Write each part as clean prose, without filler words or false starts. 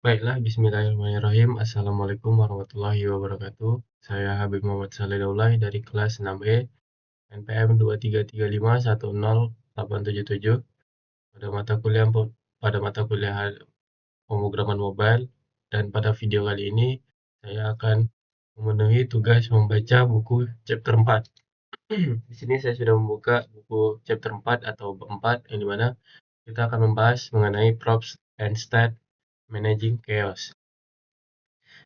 Baiklah, bismillahirrahmanirrahim. Assalamualaikum warahmatullahi wabarakatuh. Saya Habib Muhammad Saleh Daulay dari kelas 6E, NPM 2335108777 pada mata kuliah pada mata kuliah pemrograman mobile, dan pada video kali ini saya akan memenuhi tugas membaca buku chapter 4. Di sini saya sudah membuka buku chapter 4 atau 4 yang dimana kita akan membahas mengenai props and state managing chaos.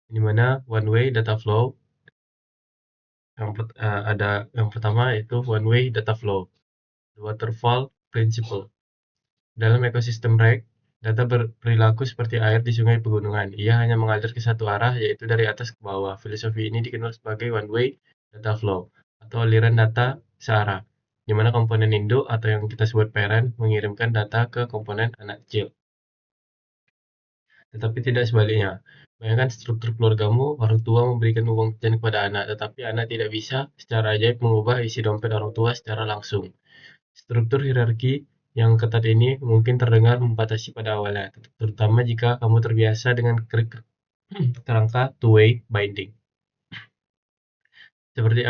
Di mana one way data flow ada yang pertama yaitu one way data flow, the waterfall principle. Dalam ekosistem REC, data berperilaku seperti air di sungai pegunungan. Ia hanya mengalir ke satu arah, yaitu dari atas ke bawah. Filosofi ini dikenal sebagai one way data flow atau aliran data searah, di mana komponen induk atau yang kita sebut parent mengirimkan data ke komponen anak kecil. Tetapi tidak sebaliknya. Bayangkan struktur keluargamu, orang tua memberikan uang jajan kepada anak, tetapi anak tidak bisa secara ajaib mengubah isi dompet orang tua secara langsung. Struktur hierarki yang ketat ini mungkin terdengar membatasi pada awalnya, terutama jika kamu terbiasa dengan kerangka two-way binding. Seperti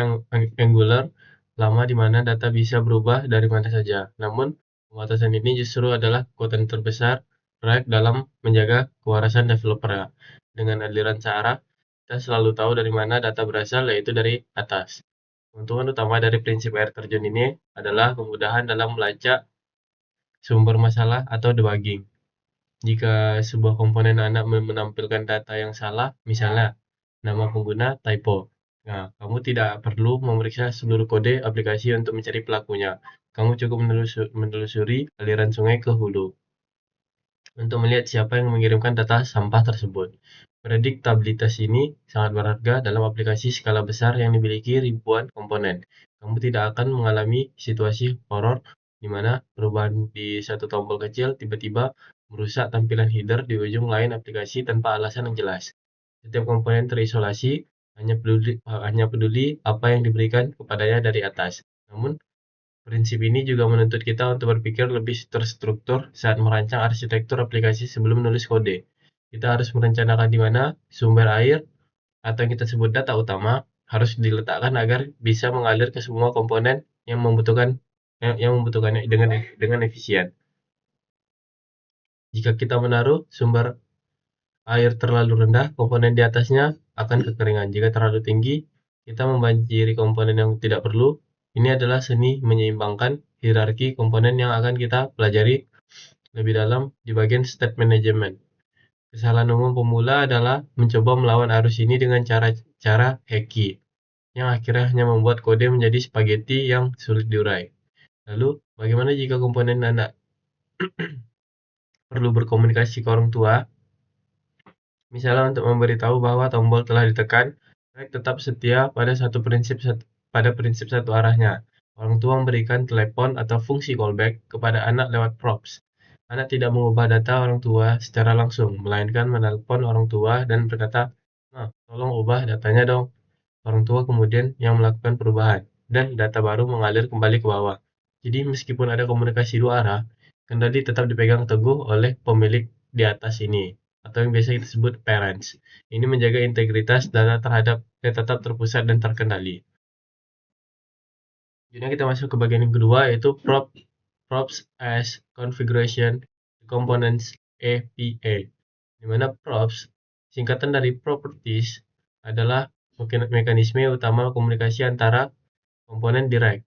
Angular lama di mana data bisa berubah dari mana saja. Namun, pembatasan ini justru adalah kekuatan terbesar React dalam menjaga kewarasan developer. Dengan aliran searah, kita selalu tahu dari mana data berasal, yaitu dari atas. Keuntungan utama dari prinsip air terjun ini adalah kemudahan dalam melacak sumber masalah atau debugging. Jika sebuah komponen anak menampilkan data yang salah, misalnya nama pengguna typo, nah, kamu tidak perlu memeriksa seluruh kode aplikasi untuk mencari pelakunya. Kamu cukup menelusuri aliran sungai ke hulu untuk melihat siapa yang mengirimkan data sampah tersebut. Prediktabilitas ini sangat berharga dalam aplikasi skala besar yang dimiliki ribuan komponen. Kamu tidak akan mengalami situasi horor di mana perubahan di satu tombol kecil tiba-tiba merusak tampilan header di ujung lain aplikasi tanpa alasan yang jelas. Setiap komponen terisolasi, hanya peduli apa yang diberikan kepadanya dari atas. Namun, prinsip ini juga menuntut kita untuk berpikir lebih terstruktur saat merancang arsitektur aplikasi sebelum menulis kode. Kita harus merencanakan di mana sumber air atau yang kita sebut data utama harus diletakkan agar bisa mengalir ke semua komponen yang membutuhkannya dengan efisien. Jika kita menaruh sumber air terlalu rendah, komponen di atasnya akan kekeringan. Jika terlalu tinggi, kita membanjiri komponen yang tidak perlu. Ini adalah seni menyeimbangkan hierarki komponen yang akan kita pelajari lebih dalam di bagian state management. Kesalahan umum pemula adalah mencoba melawan arus ini dengan cara hacky, yang akhirnya hanya membuat kode menjadi spaghetti yang sulit diurai. Lalu, bagaimana jika komponen anak perlu berkomunikasi ke orang tua? Misalnya untuk memberitahu bahwa tombol telah ditekan, React tetap setia pada prinsip satu arahnya. Orang tua memberikan telepon atau fungsi callback kepada anak lewat props. Anak tidak mengubah data orang tua secara langsung, melainkan menelpon orang tua dan berkata, "Nah, tolong ubah datanya dong." Orang tua kemudian yang melakukan perubahan, dan data baru mengalir kembali ke bawah. Jadi meskipun ada komunikasi dua arah, kendali tetap dipegang teguh oleh pemilik di atas ini, atau yang biasa kita sebut parents. Ini menjaga integritas data tetap terpusat dan terkendali. Jadi kita masuk ke bagian yang kedua, yaitu props as configuration components APA. Di mana props, singkatan dari properties, adalah mekanisme utama komunikasi antara komponen direct.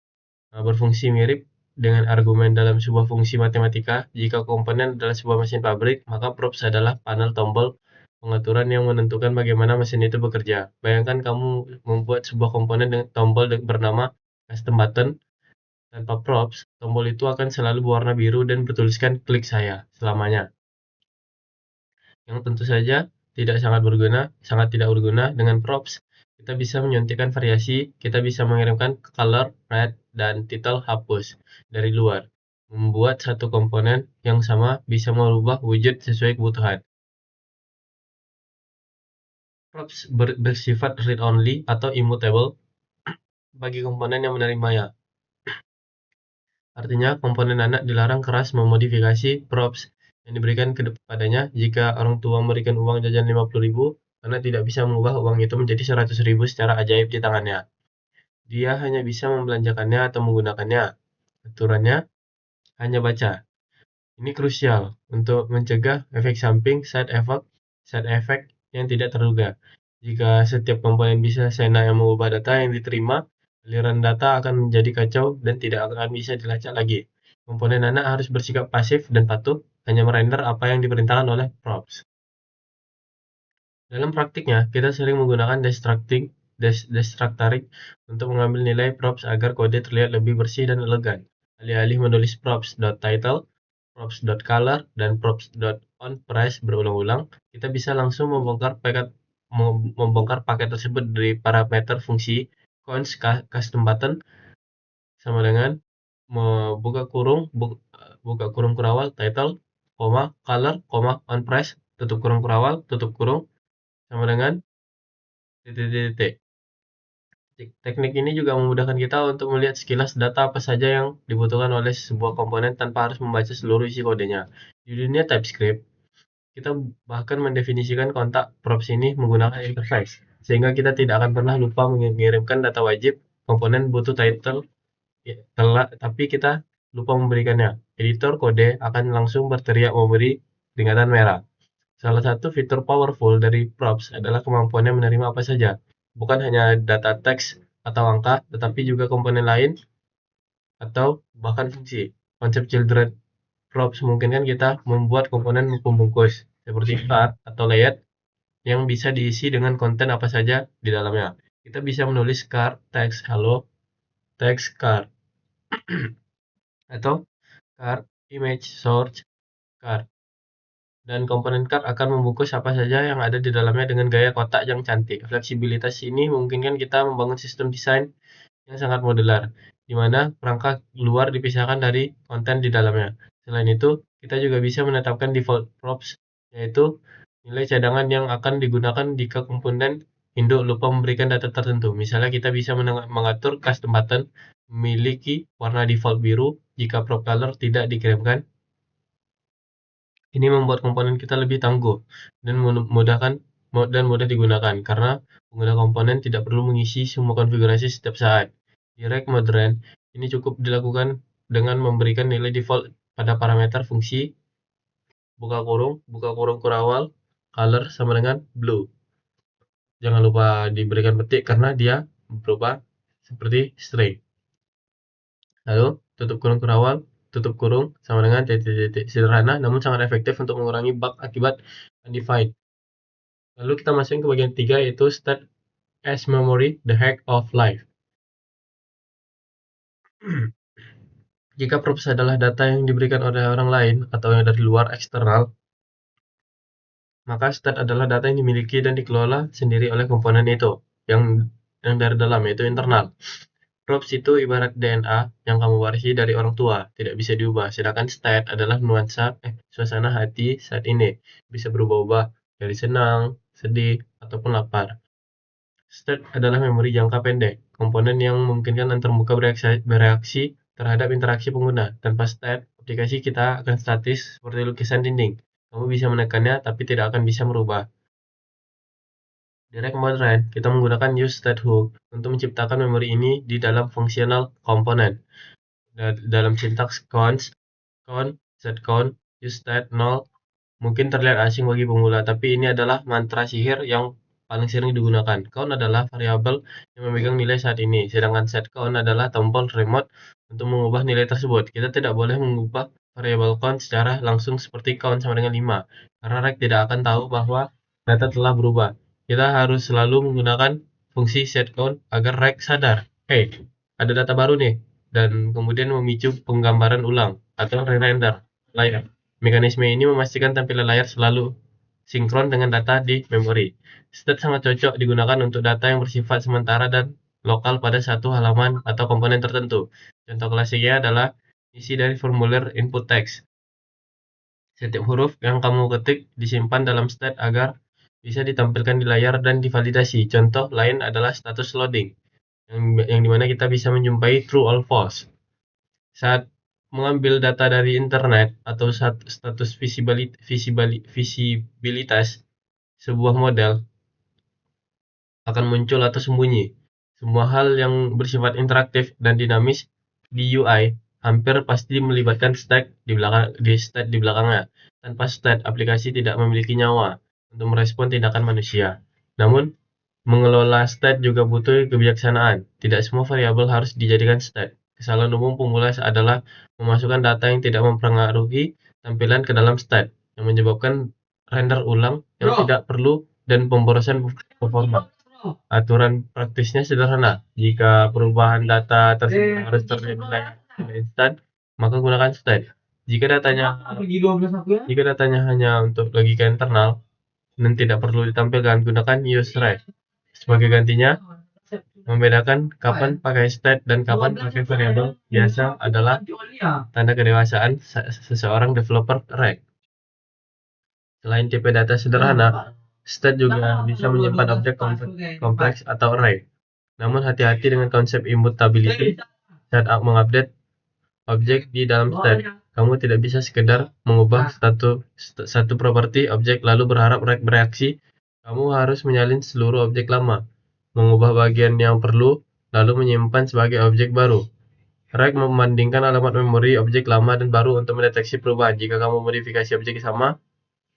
Berfungsi mirip dengan argumen dalam sebuah fungsi matematika. Jika komponen adalah sebuah mesin pabrik, maka props adalah panel tombol pengaturan yang menentukan bagaimana mesin itu bekerja. Bayangkan kamu membuat sebuah komponen dengan tombol bernama custom button. Tanpa props, tombol itu akan selalu berwarna biru dan bertuliskan klik saya selamanya. Yang tentu saja sangat tidak berguna. Dengan props, kita bisa menyuntikkan variasi, kita bisa mengirimkan color, red, dan title hapus dari luar. Membuat satu komponen yang sama bisa merubah wujud sesuai kebutuhan. Props bersifat read-only atau immutable bagi komponen yang menerimanya. Artinya, komponen anak dilarang keras memodifikasi props yang diberikan kepadanya jika orang tua memberikan uang jajan 50.000 karena tidak bisa mengubah uang itu menjadi 100.000 secara ajaib di tangannya. Dia hanya bisa membelanjakannya atau menggunakannya. Aturannya hanya baca. Ini krusial untuk mencegah efek samping side effect yang tidak terduga. Jika setiap komponen bisa seenak yang mengubah data yang diterima, aliran data akan menjadi kacau dan tidak akan bisa dilacak lagi. Komponen anak harus bersikap pasif dan patuh, hanya merender apa yang diperintahkan oleh props. Dalam praktiknya, kita sering menggunakan destructarik untuk mengambil nilai props agar kode terlihat lebih bersih dan elegan. Alih-alih menulis props.title, props.color, dan props.onPrice berulang-ulang, kita bisa langsung membongkar paket tersebut dari parameter fungsi cons custom button sama dengan buka kurung kurawal title, color, onPrice, tutup kurung kurawal, tutup kurung sama dengan titik. Teknik ini juga memudahkan kita untuk melihat sekilas data apa saja yang dibutuhkan oleh sebuah komponen tanpa harus membaca seluruh isi kodenya. Di dunia TypeScript, kita bahkan mendefinisikan kontak props ini menggunakan interface, sehingga kita tidak akan pernah lupa mengirimkan data wajib. Komponen butuh title, tapi kita lupa memberikannya. Editor kode akan langsung berteriak memberi peringatan merah. Salah satu fitur powerful dari props adalah kemampuannya menerima apa saja, bukan hanya data teks atau angka, tetapi juga komponen lain atau bahkan fungsi. Konsep children props memungkinkan kita membuat komponen pembungkus seperti card atau layout yang bisa diisi dengan konten apa saja di dalamnya. Kita bisa menulis card teks hello, teks card, atau card image source card. Dan komponen card akan membungkus apa saja yang ada di dalamnya dengan gaya kotak yang cantik. Fleksibilitas ini memungkinkan kita membangun sistem desain yang sangat modular, di mana perangkat luar dipisahkan dari konten di dalamnya. Selain itu, kita juga bisa menetapkan default props, yaitu nilai cadangan yang akan digunakan jika komponen induk lupa memberikan data tertentu. Misalnya kita bisa mengatur custom button memiliki warna default biru jika prop color tidak dikirimkan. Ini membuat komponen kita lebih tangguh dan mudah digunakan karena pengguna komponen tidak perlu mengisi semua konfigurasi setiap saat. Di Rect Modern, ini cukup dilakukan dengan memberikan nilai default pada parameter fungsi buka kurung kurawal, color sama dengan blue. Jangan lupa diberikan petik karena dia berubah seperti string. Lalu tutup kurung kurawal, tutup kurung sama dengan titik-titik. Sederhana namun sangat efektif untuk mengurangi bug akibat undefined. Lalu kita masuk ke bagian 3 yaitu state as memory, the hack of life. Jika props adalah data yang diberikan oleh orang lain atau yang dari luar eksternal, maka state adalah data yang dimiliki dan dikelola sendiri oleh komponen itu yang dari dalam, yaitu internal. Props itu ibarat DNA yang kamu warisi dari orang tua, tidak bisa diubah. Sedangkan state adalah suasana hati saat ini, bisa berubah-ubah dari senang, sedih, ataupun lapar. State adalah memori jangka pendek, komponen yang memungkinkan antarmuka bereaksi terhadap interaksi pengguna. Tanpa state, aplikasi kita akan statis seperti lukisan dinding. Kamu bisa menekannya, tapi tidak akan bisa merubah. Di Rect Modern, kita menggunakan useStateHook untuk menciptakan memori ini di dalam functional component. Dalam sintaks count, setCount, useState, 0 mungkin terlihat asing bagi pemula, tapi ini adalah mantra sihir yang paling sering digunakan. Count adalah variabel yang memegang nilai saat ini, sedangkan setCount adalah tombol remote untuk mengubah nilai tersebut. Kita tidak boleh mengubah variabel count secara langsung seperti count sama dengan 5, karena Rect tidak akan tahu bahwa data telah berubah. Kita harus selalu menggunakan fungsi setCount agar Rect sadar, ada data baru nih, dan kemudian memicu penggambaran ulang atau re-render layar. Mekanisme ini memastikan tampilan layar selalu sinkron dengan data di memori. State sangat cocok digunakan untuk data yang bersifat sementara dan lokal pada satu halaman atau komponen tertentu. Contoh klasiknya adalah isi dari formulir input text. Setiap huruf yang kamu ketik disimpan dalam state agar bisa ditampilkan di layar dan divalidasi. Contoh lain adalah status loading, yang dimana kita bisa menjumpai true or false saat mengambil data dari internet atau status visibilitas sebuah model akan muncul atau sembunyi. Semua hal yang bersifat interaktif dan dinamis di UI hampir pasti melibatkan state di belakangnya. Tanpa state, aplikasi tidak memiliki nyawa untuk merespon tindakan manusia. Namun, mengelola state juga butuh kebijaksanaan. Tidak semua variabel harus dijadikan state. Kesalahan umum pemula adalah memasukkan data yang tidak mempengaruhi tampilan ke dalam state, yang menyebabkan render ulang yang tidak perlu dan pemborosan performa. Aturan praktisnya sederhana. Jika perubahan data tersebut harus ternilai instan, maka gunakan state. Jika datanya hanya untuk logika internal dan tidak perlu ditampilkan, gunakan useRef. Sebagai gantinya, membedakan kapan pakai state dan kapan pakai variabel biasa adalah tanda kedewasaan seseorang developer reg. Selain tipe data sederhana, state juga bisa menyimpan objek kompleks atau array. Namun hati-hati dengan konsep immutability saat mengupdate objek di dalam state. Kamu tidak bisa sekedar mengubah satu properti objek lalu berharap reg bereaksi. Kamu harus menyalin seluruh objek lama, mengubah bagian yang perlu, lalu menyimpan sebagai objek baru. Reg membandingkan alamat memori objek lama dan baru untuk mendeteksi perubahan. Jika kamu modifikasi objek yang sama,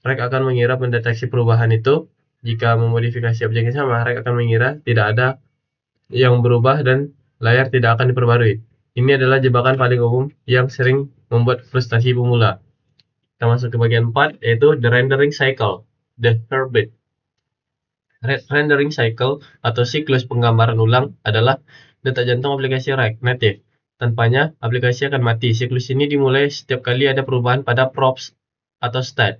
reg akan mengira mendeteksi perubahan itu. Jika memodifikasi objek yang sama, reg akan mengira tidak ada yang berubah dan layar tidak akan diperbarui. Ini adalah jebakan paling umum yang sering membuat frustasi pemula. Kita masuk ke bagian 4, yaitu the rendering cycle, the heartbeat. Rendering cycle atau siklus penggambaran ulang adalah detak jantung aplikasi reg native. Tanpanya, aplikasi akan mati. Siklus ini dimulai setiap kali ada perubahan pada props atau state.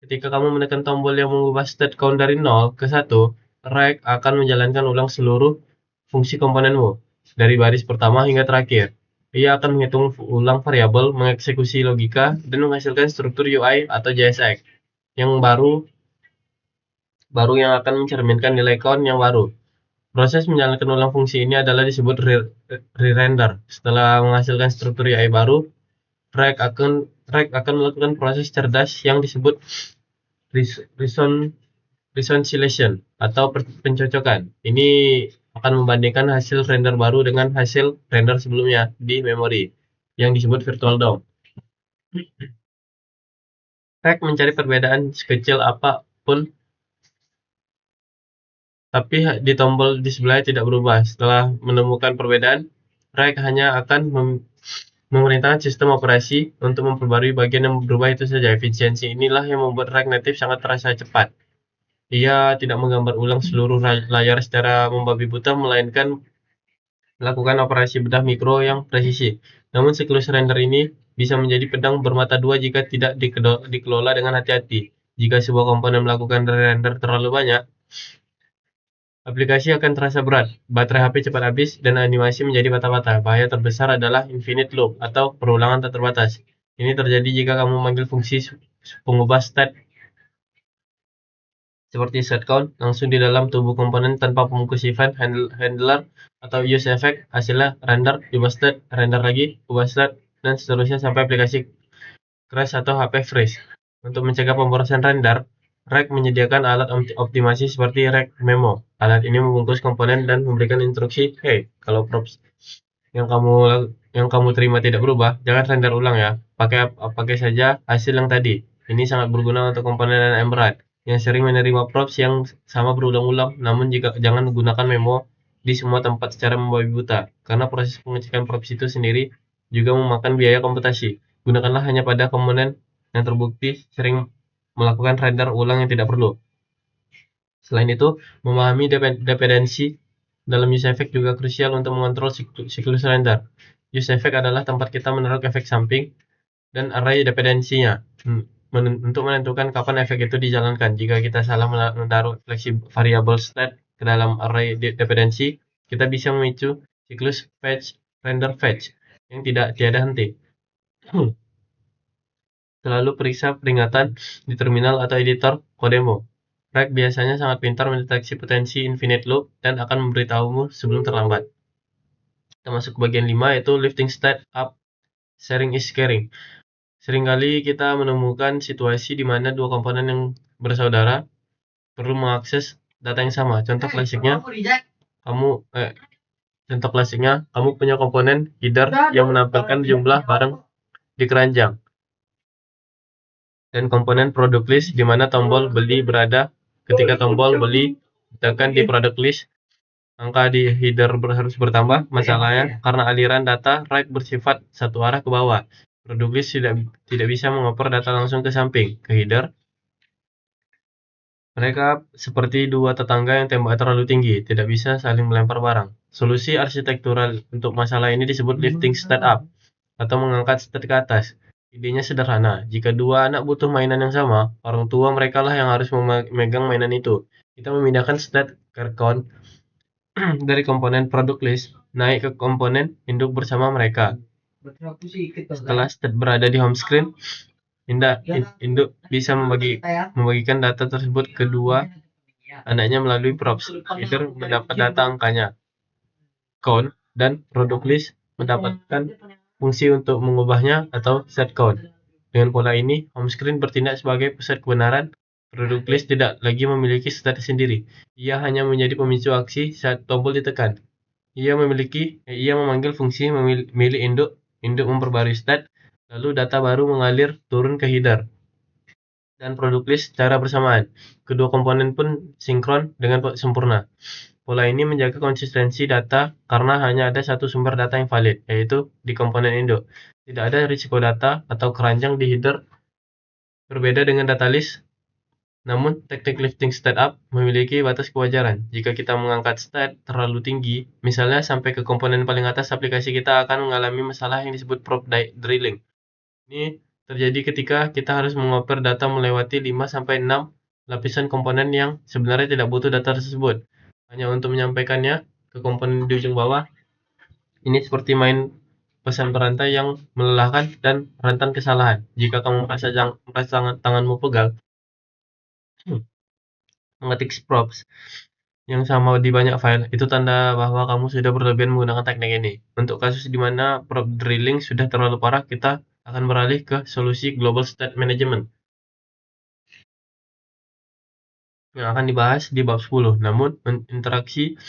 Ketika kamu menekan tombol yang mengubah state count dari 0 ke 1, reg akan menjalankan ulang seluruh fungsi komponenmu, dari baris pertama hingga terakhir. Ia akan menghitung ulang variabel, mengeksekusi logika, dan menghasilkan struktur UI atau JSX yang baru yang akan mencerminkan nilai count yang baru. Proses menjalankan ulang fungsi ini adalah disebut re-render. Setelah menghasilkan struktur UI baru, reg akan melakukan proses cerdas yang disebut reconciliation atau pencocokan. Ini akan membandingkan hasil render baru dengan hasil render sebelumnya di memori, yang disebut virtual DOM. Reg mencari perbedaan sekecil apapun, tapi di tombol di sebelahnya tidak berubah. Setelah menemukan perbedaan, reg hanya akan memerintahkan sistem operasi untuk memperbarui bagian yang berubah itu saja. Efisiensi inilah yang membuat reg native sangat terasa cepat. Ia tidak menggambar ulang seluruh layar secara membabi buta, melainkan melakukan operasi bedah mikro yang presisi. Namun siklus render ini bisa menjadi pedang bermata dua jika tidak dikelola dengan hati-hati. Jika sebuah komponen melakukan render terlalu banyak, aplikasi akan terasa berat, baterai HP cepat habis, dan animasi menjadi patah-patah. Bahaya terbesar adalah infinite loop atau perulangan tak terbatas. Ini terjadi jika kamu memanggil fungsi pengubah state seperti setCount langsung di dalam tubuh komponen tanpa pemukus event handler atau use effect. Hasilnya render, ubah state, render lagi, ubah state, dan seterusnya sampai aplikasi crash atau HP freeze. Untuk mencegah pemborosan render, reg menyediakan alat optimasi seperti reg memo. Alat ini membungkus komponen dan memberikan instruksi, hey, kalau props yang kamu terima tidak berubah, jangan render ulang ya. Pakai saja hasil yang tadi. Ini sangat berguna untuk komponen dan Emberad yang sering menerima props yang sama berulang-ulang. Namun jangan gunakan memo di semua tempat secara membabi buta, karena proses pengecekan props itu sendiri juga memakan biaya komputasi. Gunakanlah hanya pada komponen yang terbukti sering melakukan render ulang yang tidak perlu. Selain itu, memahami dependensi dalam use effect juga krusial untuk mengontrol siklus render. Use effect adalah tempat kita menaruh efek samping dan array dependensinya untuk menentukan kapan efek itu dijalankan. Jika kita salah menaruh variabel state ke dalam array dependensi, kita bisa memicu siklus fetch render fetch yang tiada henti. Selalu periksa peringatan di terminal atau editor kodemu. Reg biasanya sangat pintar mendeteksi potensi infinite loop dan akan memberitahumu sebelum terlambat. Kita masuk ke bagian 5, yaitu lifting state up Sharing is caring. Seringkali kita menemukan situasi di mana dua komponen yang bersaudara perlu mengakses data yang sama. Contoh klasiknya, kamu punya komponen header yang menampilkan jumlah barang di keranjang, dan komponen product list di mana tombol beli berada. Ketika tombol beli ditekan di product list, angka di header harus bertambah. Masalahnya, karena aliran data write bersifat satu arah ke bawah, product list tidak bisa mengoper data langsung ke samping, ke header. Mereka seperti dua tetangga yang temboknya terlalu tinggi, tidak bisa saling melempar barang. Solusi arsitektural untuk masalah ini disebut lifting state up, atau mengangkat state ke atas. Idenya sederhana, jika dua anak butuh mainan yang sama, orang tua mereka lah yang harus memegang mainan itu. Kita memindahkan state ke count dari komponen product list naik ke komponen induk bersama mereka. Setelah state berada di home screen, induk bisa membagikan data tersebut ke dua anaknya melalui props. Header mendapat data angkanya, count, dan product list mendapatkan fungsi untuk mengubahnya atau set count. Dengan pola ini, home screen bertindak sebagai pusat kebenaran. Product list tidak lagi memiliki state sendiri. Ia hanya menjadi pemicu aksi saat tombol ditekan. Ia memanggil fungsi memilih induk memperbarui state, lalu data baru mengalir turun ke header dan product list secara bersamaan. Kedua komponen pun sinkron dengan sempurna. Pola ini menjaga konsistensi data karena hanya ada satu sumber data yang valid, yaitu di komponen induk. Tidak ada risiko data atau keranjang di header. Berbeda dengan data list, namun teknik lifting state up memiliki batas kewajaran. Jika kita mengangkat state terlalu tinggi, misalnya sampai ke komponen paling atas aplikasi, kita akan mengalami masalah yang disebut prop drilling. Ini terjadi ketika kita harus mengoper data melewati 5-6 lapisan komponen yang sebenarnya tidak butuh data tersebut, hanya untuk menyampaikannya ke komponen di ujung bawah. Ini seperti main pesan berantai yang melelahkan dan rentan kesalahan. Jika kamu merasa tanganmu pegal mengetik props yang sama di banyak file, itu tanda bahwa kamu sudah berlebihan menggunakan teknik ini. Untuk kasus di mana prop drilling sudah terlalu parah, kita akan beralih ke solusi Global State Management yang akan dibahas di bab 10. Namun, interaksi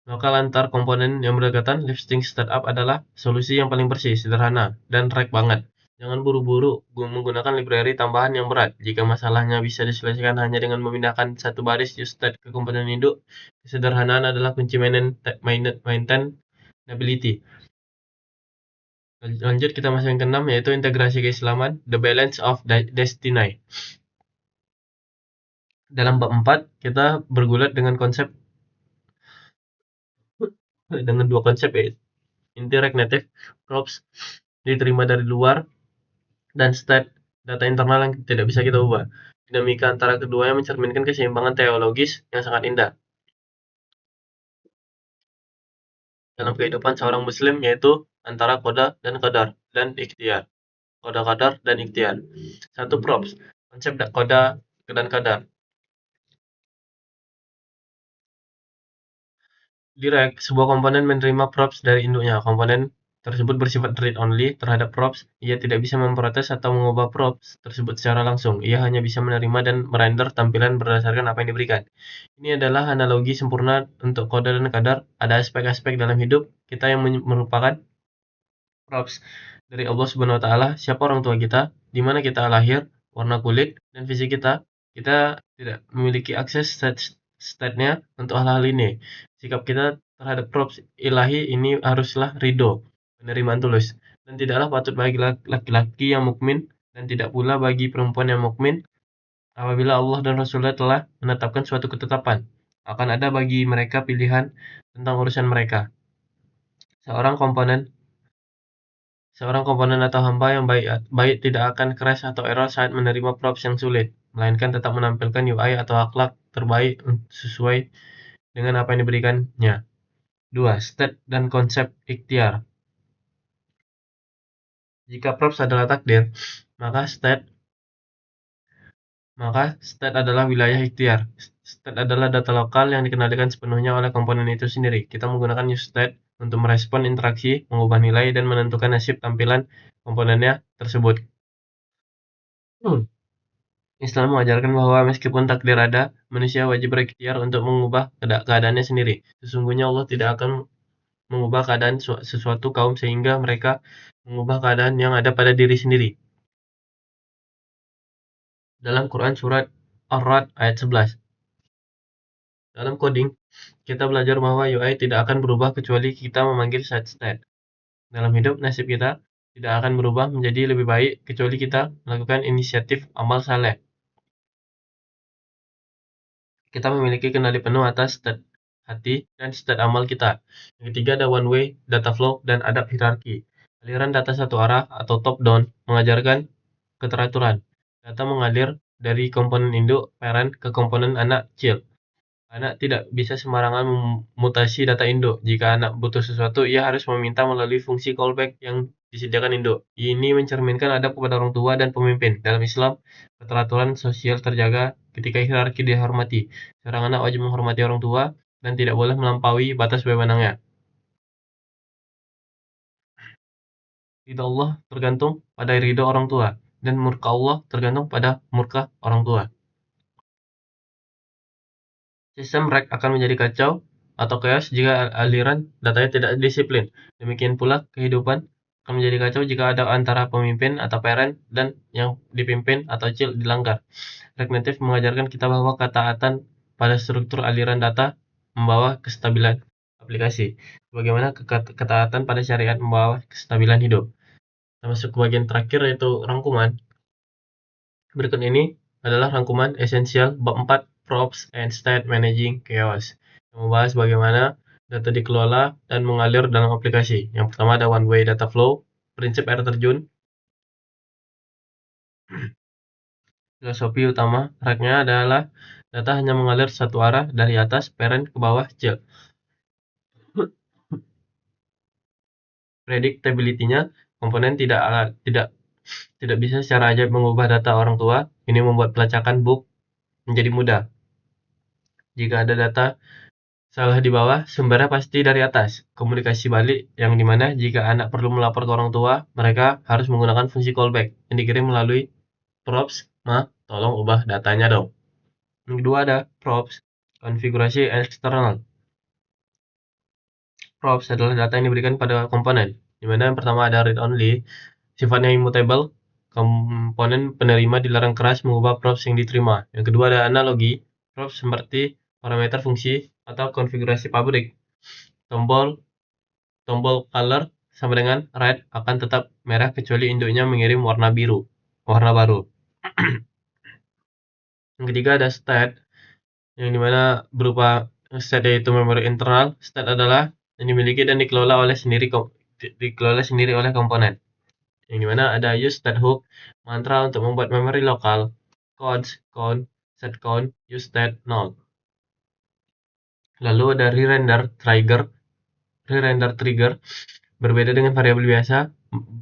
lokal antar komponen yang berdekatan, lifting state up adalah solusi yang paling bersih, sederhana, dan rack banget. Jangan buru-buru menggunakan library tambahan yang berat. Jika masalahnya bisa diselesaikan hanya dengan memindahkan satu baris use state ke komponen induk, kesederhanaan adalah kunci maintainability. Lanjut, kita masuk yang ke-6, yaitu integrasi keislaman, the balance of destiny. Dalam bab 4, kita bergulat dengan dua konsep, yaitu indirect native props diterima dari luar, dan state data internal yang tidak bisa kita ubah. Dinamika antara keduanya mencerminkan keseimbangan teologis yang sangat indah dalam kehidupan seorang muslim, yaitu antara koda dan qadar dan ikhtiar. Koda, qadar, dan ikhtiar. Satu, props. Konsep koda dan qadar. Direct, sebuah komponen menerima props dari induknya. Komponen tersebut bersifat read-only terhadap props. Ia tidak bisa memprotes atau mengubah props tersebut secara langsung. Ia hanya bisa menerima dan merender tampilan berdasarkan apa yang diberikan. Ini adalah analogi sempurna untuk koda dan qadar. Ada aspek-aspek dalam hidup kita yang merupakan props dari Allah Subhanahu wa taala. Siapa orang tua kita, di mana kita lahir, warna kulit, dan fisik kita. Kita tidak memiliki akses state-nya untuk hal-hal ini. Sikap kita terhadap props ilahi ini haruslah ridho, penerimaan tulus, dan tidaklah patut bagi laki-laki yang mukmin dan tidak pula bagi perempuan yang mukmin apabila Allah dan Rasulullah telah menetapkan suatu ketetapan. Akan ada bagi mereka pilihan tentang urusan mereka. Seorang komponen atau hamba yang baik tidak akan crash atau error saat menerima props yang sulit, melainkan tetap menampilkan UI atau akhlak terbaik sesuai dengan apa yang diberikannya. 2. State dan konsep ikhtiar. Jika props adalah takdir, maka state Maka state adalah wilayah ikhtiar. State adalah data lokal yang dikendalikan sepenuhnya oleh komponen itu sendiri. Kita menggunakan useState untuk merespon interaksi, mengubah nilai, dan menentukan nasib tampilan komponennya tersebut. Islam mengajarkan bahwa meskipun takdir ada, manusia wajib berikhtiar untuk mengubah keadaannya sendiri. Sesungguhnya Allah tidak akan mengubah keadaan sesuatu kaum sehingga mereka mengubah keadaan yang ada pada diri sendiri. Dalam Quran Surat Ar-Ra'd ayat 11. Dalam coding, kita belajar bahwa UI tidak akan berubah kecuali kita memanggil state. Dalam hidup, nasib kita tidak akan berubah menjadi lebih baik kecuali kita melakukan inisiatif amal saleh. Kita memiliki kendali penuh atas state hati dan state amal kita. Yang ketiga ada one way, data flow, dan adab hierarki. Aliran data satu arah atau top down mengajarkan keteraturan. Data mengalir dari komponen induk parent ke komponen anak child. Anak tidak bisa sembarangan memutasi data induk. Jika anak butuh sesuatu, ia harus meminta melalui fungsi callback yang disediakan induk. Ini mencerminkan adab kepada orang tua dan pemimpin. Dalam Islam, keteraturan sosial terjaga ketika hierarki dihormati. Seorang anak wajib menghormati orang tua dan tidak boleh melampaui batas wewenangnya. Ridho Allah tergantung pada ridho orang tua, dan murka Allah tergantung pada murka orang tua. Sistem RAG akan menjadi kacau atau chaos jika aliran datanya tidak disiplin. Demikian pula kehidupan akan menjadi kacau jika ada antara pemimpin atau parent dan yang dipimpin atau child dilanggar. RAG native mengajarkan kita bahwa ketaatan pada struktur aliran data membawa kestabilan aplikasi, bagaimana ketaatan pada syariat membawa kestabilan hidup. Masuk ke bagian terakhir yaitu rangkuman. Berikut ini adalah rangkuman esensial bab 4 Props and State Managing Chaos yang membahas bagaimana data dikelola dan mengalir dalam aplikasi. Yang pertama ada one way data flow, prinsip air terjun. Filosofi utama RAG-nya adalah data hanya mengalir satu arah dari atas parent ke bawah child. Predictability-nya, komponen tidak bisa secara ajaib mengubah data orang tua. Ini membuat pelacakan bug menjadi mudah. Jika ada data salah di bawah, sumbernya pasti dari atas. Komunikasi balik, yang dimana jika anak perlu melapor ke orang tua, mereka harus menggunakan fungsi callback yang dikirim melalui props. Tolong ubah datanya dong. Yang kedua ada props, konfigurasi eksternal. Props adalah data yang diberikan pada komponen, dimana yang pertama ada read only, sifatnya immutable. Komponen penerima dilarang keras mengubah props yang diterima. Yang kedua ada analogi, props seperti parameter fungsi atau konfigurasi pabrik. Tombol color sama dengan red akan tetap merah kecuali induknya mengirim warna baru. Yang ketiga ada state, yang dimana berupa state yaitu memori internal. State adalah yang dimiliki dan dikelola sendiri oleh komponen. Yang dimana ada use state hook, mantra untuk membuat memori lokal, codes, count, set count, use state null. Lalu ada re-render trigger. Berbeda dengan variabel biasa,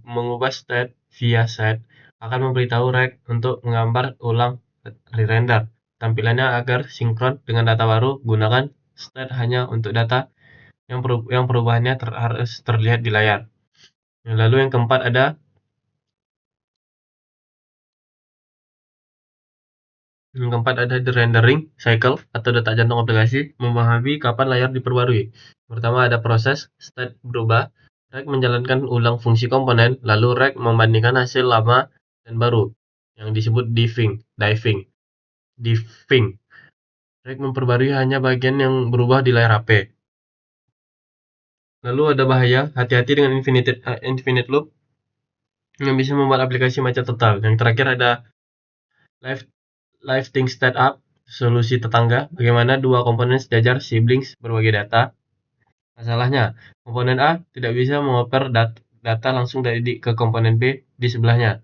mengubah state via set akan memberitahu RAG untuk menggambar ulang re-render tampilannya agar sinkron dengan data baru. Gunakan state hanya untuk data yang perubahannya harus terlihat di layar. Lalu yang keempat ada the rendering cycle atau detak jantung aplikasi, memahami kapan layar diperbarui. Pertama ada proses state berubah, RAG menjalankan ulang fungsi komponen, lalu RAG membandingkan hasil lama dan baru yang disebut diving. RAG memperbarui hanya bagian yang berubah di layar HP. Lalu ada bahaya, hati-hati dengan infinite loop yang bisa membuat aplikasi macet total. Yang terakhir ada live thing state up, solusi tetangga, bagaimana dua komponen sejajar siblings berbagi data. Masalahnya, komponen A tidak bisa mengoper data langsung dari ke komponen B di sebelahnya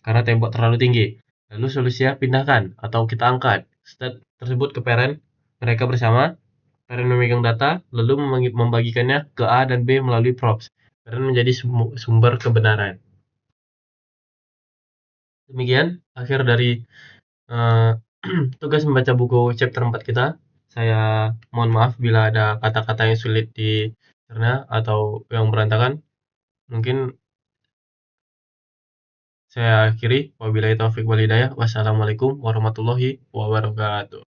karena tembok terlalu tinggi. Lalu solusinya pindahkan atau kita angkat state tersebut ke parent, mereka bersama. Parent memegang data lalu membagikannya ke A dan B melalui props. Parent menjadi sumber kebenaran. Demikian akhir dari eee, tugas membaca buku chapter 4 kita. Saya mohon maaf bila ada kata-kata yang sulit dicerna atau yang berantakan. Mungkin saya akhiri, wabillahi taufik wal hidayah. Wassalamualaikum warahmatullahi wabarakatuh.